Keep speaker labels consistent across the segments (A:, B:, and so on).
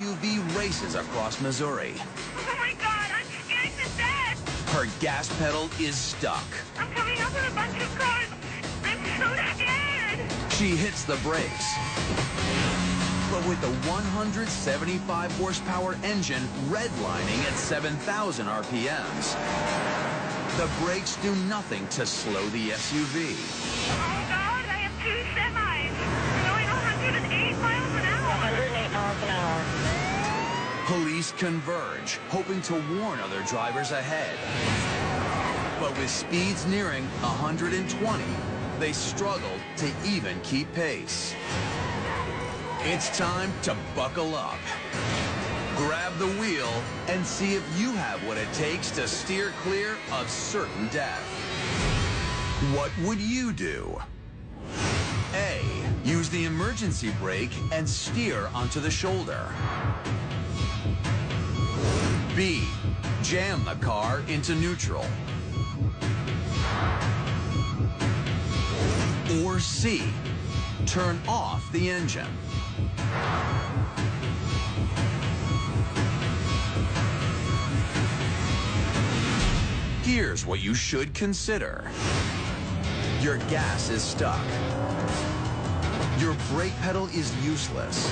A: SUV races across Missouri.
B: Oh my God, I'm scared to death.
A: Her gas pedal is stuck.
B: I'm coming up with a bunch of cars. I'm so scared.
A: She hits the brakes. But with the 175 horsepower engine redlining at 7,000 RPMs, the brakes do nothing to slow the SUV.
B: Oh God, I have two semis. We're going 108 miles an hour.
C: 108 miles an hour.
A: Police converge, hoping to warn other drivers ahead. But with speeds nearing 120, they struggle to even keep pace. It's time to buckle up. Grab the wheel and see if you have what it takes to steer clear of certain death. What would you do? A. Use the emergency brake and steer onto the shoulder. B. Jam the car into neutral. Or C. Turn off the engine. Here's what you should consider. Your gas is stuck. Your brake pedal is useless.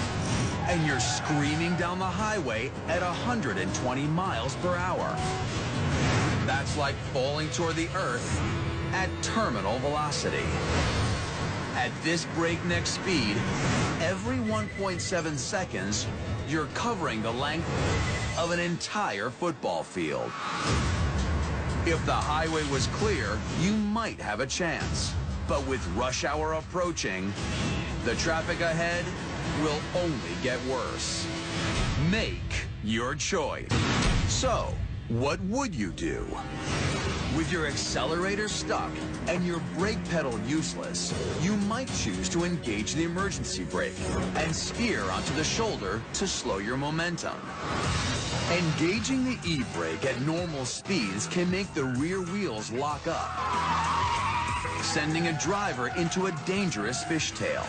A: And you're screaming down the highway at 120 miles per hour. That's like falling toward the earth at terminal velocity. At this breakneck speed, every 1.7 seconds, you're covering the length of an entire football field. If the highway was clear, you might have a chance. But with rush hour approaching, the traffic ahead will only get worse. Make your choice. So, what would you do? With your accelerator stuck and your brake pedal useless, you might choose to engage the emergency brake and steer onto the shoulder to slow your momentum. Engaging the e-brake at normal speeds can make the rear wheels lock up, sending a driver into a dangerous fishtail.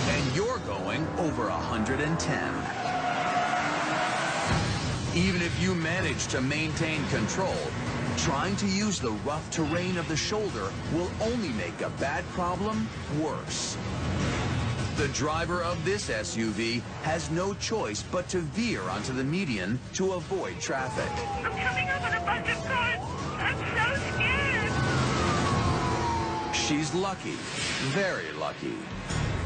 A: And you're going over 110. Even if you manage to maintain control, trying to use the rough terrain of the shoulder will only make a bad problem worse. The driver of this SUV has no choice but to veer onto the median to avoid traffic.
B: I'm coming up with a bunch of cars. I'm so scared.
A: She's lucky, very lucky,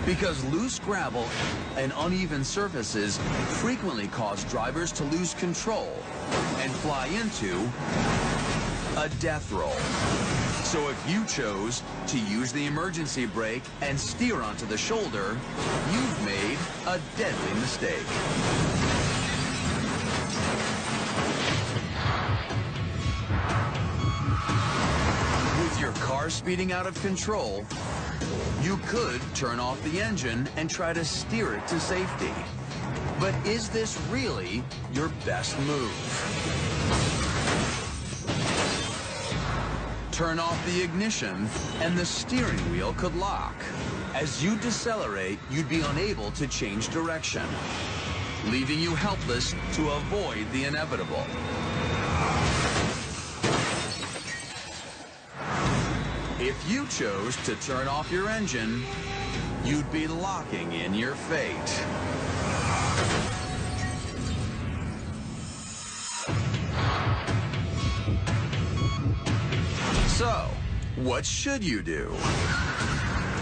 A: because loose gravel and uneven surfaces frequently cause drivers to lose control and fly into a death roll. So if you chose to use the emergency brake and steer onto the shoulder, you've made a deadly mistake. With your car speeding out of control, you could turn off the engine and try to steer it to safety. But is this really your best move? Turn off the ignition, and the steering wheel could lock. As you decelerate, you'd be unable to change direction, leaving you helpless to avoid the inevitable. If you chose to turn off your engine, you'd be locking in your fate. So, what should you do?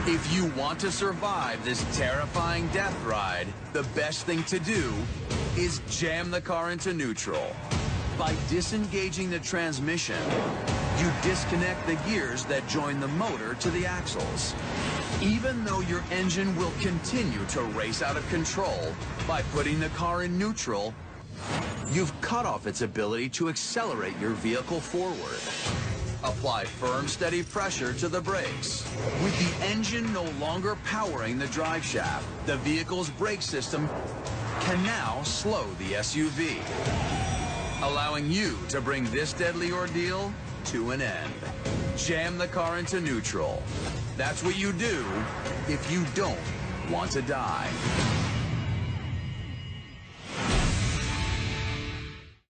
A: If you want to survive this terrifying death ride, the best thing to do is jam the car into neutral. By disengaging the transmission, you disconnect the gears that join the motor to the axles. Even though your engine will continue to race out of control, by putting the car in neutral, you've cut off its ability to accelerate your vehicle forward. Apply firm, steady pressure to the brakes. With the engine no longer powering the drive shaft, the vehicle's brake system can now slow the SUV, allowing you to bring this deadly ordeal to an end. Jam the car into neutral. That's what you do if you don't want to die.